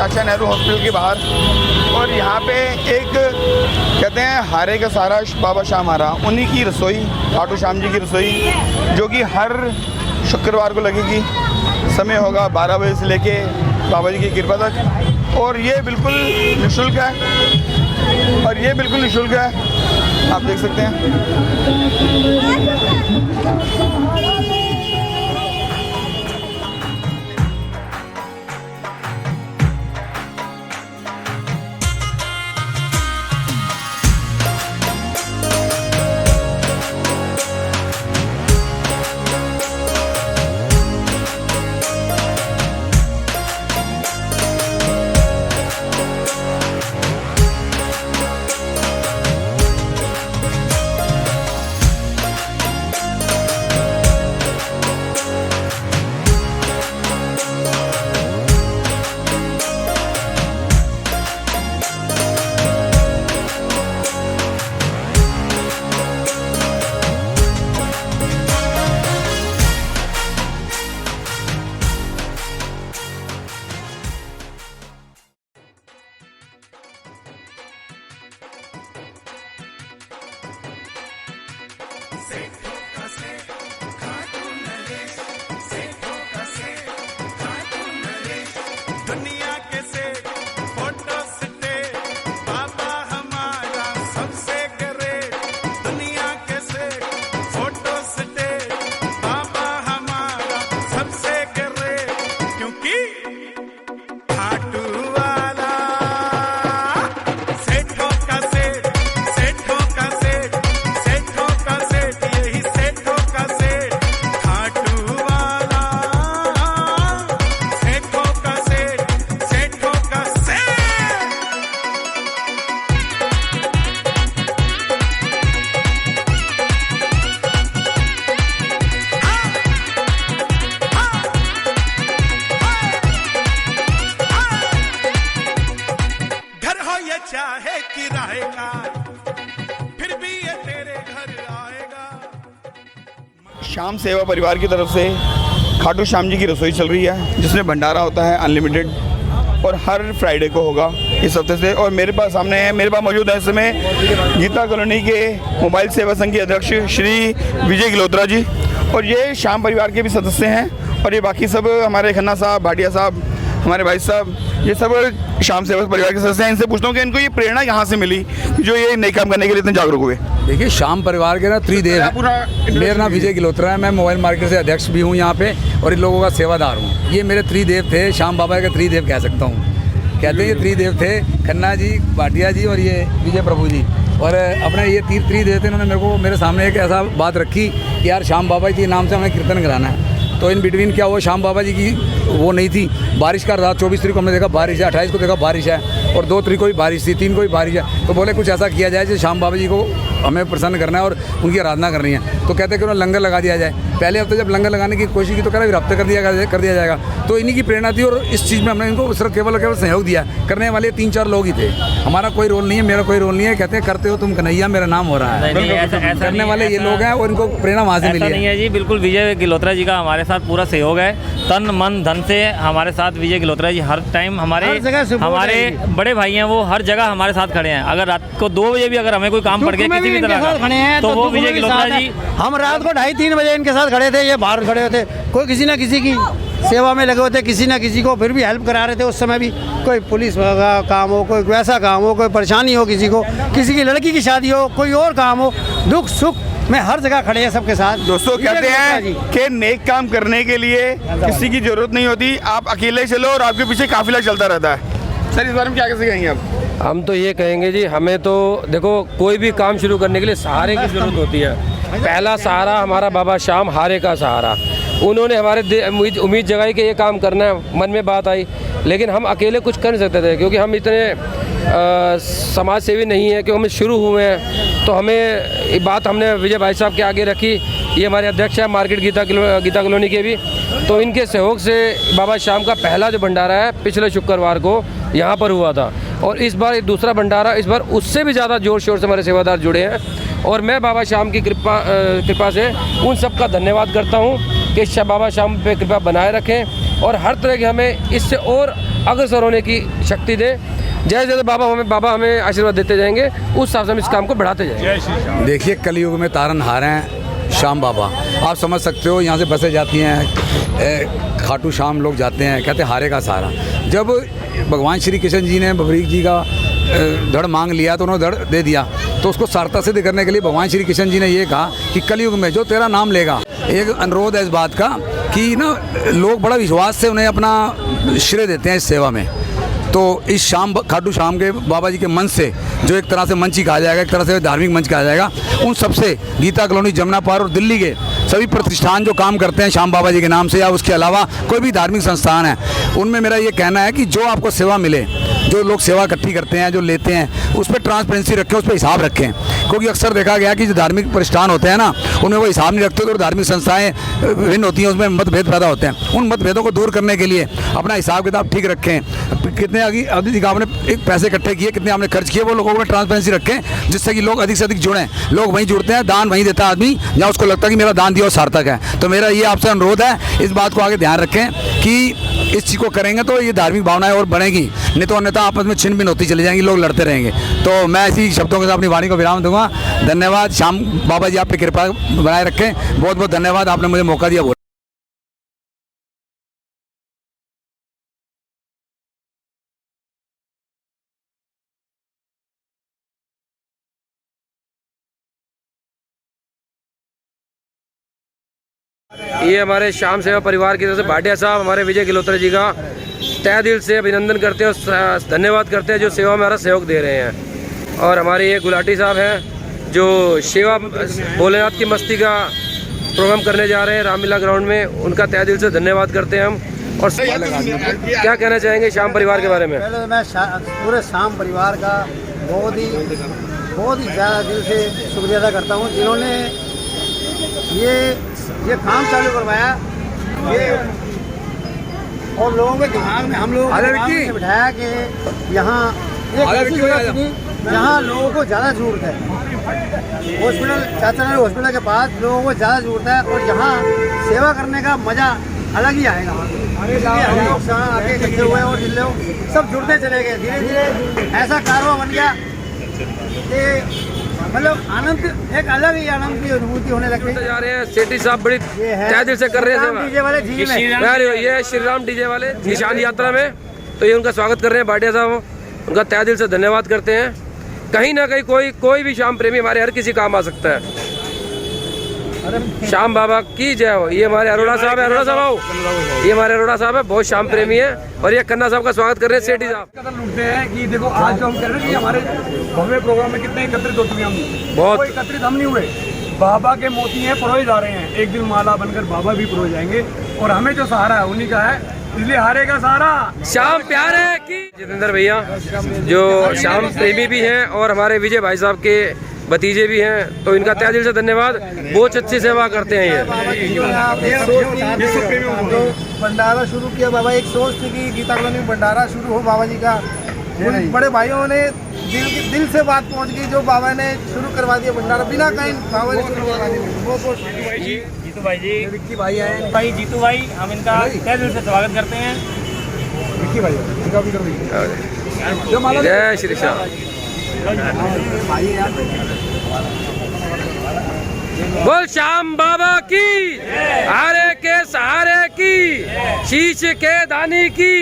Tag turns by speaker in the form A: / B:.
A: चाचा नेहरू हॉस्पिटल के बाहर। और यहाँ पे एक कहते हैं हारे का सारा बाबा शाम हारा, उन्हीं की रसोई, खाटू श्याम जी की रसोई, जो कि हर शुक्रवार को लगेगी। समय होगा 12 बजे से लेके बाबा जी की कृपा तक। और ये बिल्कुल निःशुल्क है, और ये बिल्कुल निःशुल्क है, आप देख सकते हैं।
B: दुनिया के से फोटो सटे बाबा हमारा सबसे ग्रेट, दुनिया के से फोटो सटे बाबा हमारा सबसे ग्रेट, क्योंकि खाटू वाला सेठों का सेठ, सेठों का सेठ, सेठों का सेठ, यही सेठों का सेठ, खाटू वाला सेठों का सेठ, सेठों का सेठ। घर हो ये चाहे किराए का, फिर भी ये तेरे घर आएगा।
A: श्याम सेवा परिवार की तरफ से खाटू श्याम जी की रसोई चल रही है, जिसमें भंडारा होता है अनलिमिटेड, और हर फ्राइडे को होगा इस हफ्ते से। और मेरे पास सामने है, मेरे पास मौजूद है इस समय गीता कॉलोनी के मोबाइल सेवा संघ के अध्यक्ष श्री विजय गिलोत्रा जी, और ये श्याम परिवार के भी सदस्य हैं। और ये बाकी सब हमारे खन्ना साहब, भाटिया साहब, हमारे भाई साहब, ये सब श्याम सेवा परिवार के सदस्य हैं। इनसे पूछता हूँ कि इनको ये प्रेरणा यहाँ से मिली जो ये नए काम करने के लिए इतने जागरूक हुए।
C: देखिए, श्याम परिवार के ना त्रिदेव है। मेरा नाम विजय गिलोत्रा है, मैं मोबाइल मार्केट से अध्यक्ष भी हूँ यहाँ पे, और इन लोगों का सेवादार हूँ। ये मेरे त्रिदेव थे, श्याम बाबा के त्रिदेव कह सकता हूँ। कहते हैं ये त्रिदेव थे, खन्ना जी, भाटिया जी और ये विजय प्रभु जी। और अपने ये त्रिदेव थे, इन्होंने मेरे को मेरे सामने एक ऐसा बात रखी कि यार श्याम बाबा जी के नाम से हमें कीर्तन कराना है। तो इन बिटवीन क्या हुआ, श्याम बाबा जी की वो नहीं थी, बारिश का रात 24 तारीख को हमने देखा बारिश है, 28 को देखा बारिश है, और 2 तारीख को भी बारिश थी, 3 को भी बारिश है। तो बोले कुछ ऐसा किया जाए जो श्याम बाबा जी को हमें प्रसन्न करना है और उनकी आराधना करनी है। तो कहते हैं कि उन्हें लंगर लगा दिया जाए। पहले हफ्ते जब लंगर लगाने की कोशिश की तो कह रहा फिर हफ्ते कर दिया जाएगा। तो इन्हीं की प्रेरणा थी, और इस चीज़ में हमने इनको सिर्फ केवल सहयोग दिया। करने वाले 3-4 लोग ही थे, हमारा कोई रोल नहीं है, मेरा कोई रोल नहीं है। कहते हैं करते हो तुम कन्हैया, मेरा नाम हो रहा है। करने वाले ये लोग हैं, और इनको प्रेरणा वहाँ से मिली
D: है जी। बिल्कुल विजय गिलोत्रा जी का हमारे साथ पूरा सहयोग है, तन मन धन से हमारे साथ विजय गिलोत्रा जी हर टाइम हमारे बड़े भाई हैं, वो हर जगह हमारे साथ खड़े हैं। अगर रात को 2 बजे भी अगर हमें कोई काम पड़ गया किसी भी तरह का, तो वो विजय गिलोत्रा जी,
E: हम रात को 2:30-3 बजे इनके साथ खड़े थे, ये बाहर खड़े होते, कोई किसी ना किसी की सेवा में लगे होते, किसी ना किसी को फिर भी हेल्प करा रहे थे। उस समय भी कोई पुलिस का काम हो, कोई वैसा काम हो, कोई परेशानी हो किसी को, किसी की लड़की की शादी हो, कोई और काम हो, दुख सुख में हर जगह खड़े हैं सबके साथ।
A: दोस्तों कहते हैं कि नेक काम करने के लिए किसी की जरूरत नहीं होती, आप अकेले चलो और आपके पीछे काफिला चलता रहता है। सर इस बारे में क्या कैसे कहेंगे आप?
F: हम तो ये कहेंगे जी, हमें तो देखो कोई भी काम शुरू करने के लिए सहारे की ज़रूरत होती है। पहला सहारा हमारा बाबा श्याम, हारे का सहारा। उन्होंने हमारे उम्मीद जगाई कि ये काम करना है, मन में बात आई, लेकिन हम अकेले कुछ कर नहीं सकते थे, क्योंकि हम इतने समाज सेवी नहीं है कि हम शुरू हुए हैं। तो हमें ये बात हमने विजय भाई साहब के आगे रखी, ये हमारे अध्यक्ष हैं मार्केट गीता कॉलोनी के भी। तो इनके सहयोग से बाबा श्याम का पहला जो भंडारा है पिछले शुक्रवार को यहाँ पर हुआ था, और इस बार एक दूसरा भंडारा, इस बार उससे भी ज़्यादा जोर शोर से हमारे सेवादार जुड़े हैं। और मैं बाबा श्याम की कृपा से उन सब का धन्यवाद करता हूँ कि बाबा श्याम पे कृपा बनाए रखें, और हर तरह की हमें इससे और अग्रसर होने की शक्ति दे। जैसे जैसे बाबा हमें आशीर्वाद देते जाएंगे उस हिसाब से हम इस काम को बढ़ाते जाएंगे।
C: देखिए कलयुग में तारनहार हैं श्याम बाबा, आप समझ सकते हो। यहाँ से बसें जाती हैं, खाटू श्याम लोग जाते हैं, कहते हैं हारे का सहारा। जब भगवान श्री कृष्ण जी ने बबरीक जी का धड़ मांग लिया तो उन्होंने धड़ दे दिया, तो उसको सार्थक सिद्ध करने के लिए भगवान श्री कृष्ण जी ने ये कहा कि कलयुग में जो तेरा नाम लेगा, एक अनुरोध है इस बात का कि ना लोग बड़ा विश्वास से उन्हें अपना श्रेय देते हैं इस सेवा में। तो इस शाम खाटू श्याम के बाबा जी के मंच से, जो एक तरह से मंच ही कहा जाएगा, एक तरह से धार्मिक मंच कहा जाएगा, उन सबसे गीता कॉलोनी, जमुना पार और दिल्ली के सभी प्रतिष्ठान जो काम करते हैं श्याम बाबा जी के नाम से, या उसके अलावा कोई भी धार्मिक संस्थान है, उनमें मेरा ये कहना है कि जो आपको सेवा मिले, जो लोग सेवा इकट्ठी करते हैं, जो लेते हैं, उस पर ट्रांसपेरेंसी रखें, उस पर हिसाब रखें। क्योंकि अक्सर देखा गया कि जो धार्मिक प्रतिष्ठान होते हैं ना, उनमें वो हिसाब नहीं रखते, तो धार्मिक संस्थाएं भिन्न होती हैं, उसमें मतभेद पैदा होते हैं। उन मतभेदों को दूर करने के लिए अपना हिसाब किताब ठीक रखें। कितने अधिक आपने एक पैसे इकट्ठे किए, कितने आपने खर्च किए, वो लोगों में ट्रांसपेरेंसी रखें, जिससे कि लोग अधिक से अधिक जुड़ें। लोग वहीं जुड़ते हैं, दान वहीं देता है आदमी जहाँ उसको लगता है कि मेरा दान दिया और सार्थक है। तो मेरा ये आपसे अनुरोध है, इस बात को आगे ध्यान रखें कि इस चीज़ को करेंगे तो ये धार्मिक भावनाएं और बढ़ेंगी, नहीं तो अन्यथा आपस में छिन भिन होती चली जाएंगी, लोग लड़ते रहेंगे। तो मैं इसी शब्दों के साथ अपनी वाणी को विराम दूंगा। धन्यवाद। श्याम बाबा जी आप पे कृपा बनाए रखें। बहुत बहुत धन्यवाद, आपने मुझे मौका दिया।
F: ये हमारे श्याम सेवा परिवार की तरफ से भाटिया साहब हमारे विजय गिलोत्रा जी का तहे दिल से अभिनंदन करते हैं और धन्यवाद करते हैं जो सेवा में हमारा सहयोग दे रहे हैं। और हमारे ये गुलाटी साहब हैं जो सेवा भोलेनाथ की मस्ती का प्रोग्राम करने जा रहे हैं रामलीला ग्राउंड में, उनका तहे दिल से धन्यवाद करते हैं हम। और क्या कहना चाहेंगे श्याम परिवार के बारे में?
E: पहले तो मैं पूरे श्याम परिवार का बहुत ही ज़्यादा दिल से शुक्रिया अदा करता हूँ, जिन्होंने ये काम चालू करवाया, ये और लोगों के दिमाग में, हम लोगों के दिमाग में बिठाया कि यहाँ एक ऐसी जगह थी जहाँ लोगों को ज़्यादा ज़रूरत है। हॉस्पिटल, चाचानगर हॉस्पिटल के पास लोगों को ज़्यादा ज़रूरत है और यहाँ सेवा करने का मज़ा अलग ही आएगा। हम लोग यहाँ आके इकट्ठे हुए और जिले सब जुड़ते चले गए, धीरे धीरे ऐसा कारवा बन गया कि मतलब आनंद, एक अलग ही आनंद की अनुभूति होने लगती है।
F: जा रहे हैं सेठी साहब बड़ी तहे दिल से कर रहे हैं
E: डीजे वाले जी में,
F: ये श्री राम डीजे वाले निशान यात्रा में, तो ये उनका स्वागत कर रहे हैं भाटिया साहब, उनका तहे दिल से धन्यवाद करते हैं। कहीं ना कहीं कोई भी श्याम प्रेमी हमारे हर किसी काम आ सकता है। श्याम बाबा की जय हो। ये हमारे अरोड़ा साहब है, अरोड़ा साहब आओ, ये हमारे अरोड़ा साहब है, बहुत श्याम प्रेमी है। और ये खन्ना साहब का स्वागत कर रहे हैं सेठी साहब।
C: कदर लूटते हैं कि देखो आज जो हम कर रहे हैं कि हमारे भव्य प्रोग्राम में कितने एकत्रित हो चुके हम,
F: बहुत
C: एकत्रित हम नहीं हुए, बाबा के मोती हैं परोए जा रहे हैं। एक दिन माला बनकर बाबा भी परोए जाएंगे और हमें जो सहारा है उन्हीं का है, इसलिए हारे का सहारा
F: श्याम प्यारे की। जितेंद्र भैया जो श्याम प्रेमी भी हैं और हमारे विजय भाई साहब के भतीजे भी हैं, तो इनका तहे दिल से धन्यवाद, बहुत अच्छी सेवा करते हैं
E: ये। भंडारा शुरू किया बाबा, एक सोच थी कि गीता कॉलोनी में भंडारा शुरू हो बाबा जी का, उन बड़े भाइयों ने दिल से बात पहुंच गई, जो बाबा ने शुरू करवा दिया भंडारा, बिना कहीं बाबा ने शुरू करवा दिया।
D: जीतू भाई जी, विक्की भाई है, भाई जीतू भाई, हम इनका तहे दिल से स्वागत करते हैं।
C: विक्की भाई इनका भी कर दीजिए।
F: जय श्री श्याम। बोल श्याम बाबा की, हारे के सहारे की, शीश के दानी की।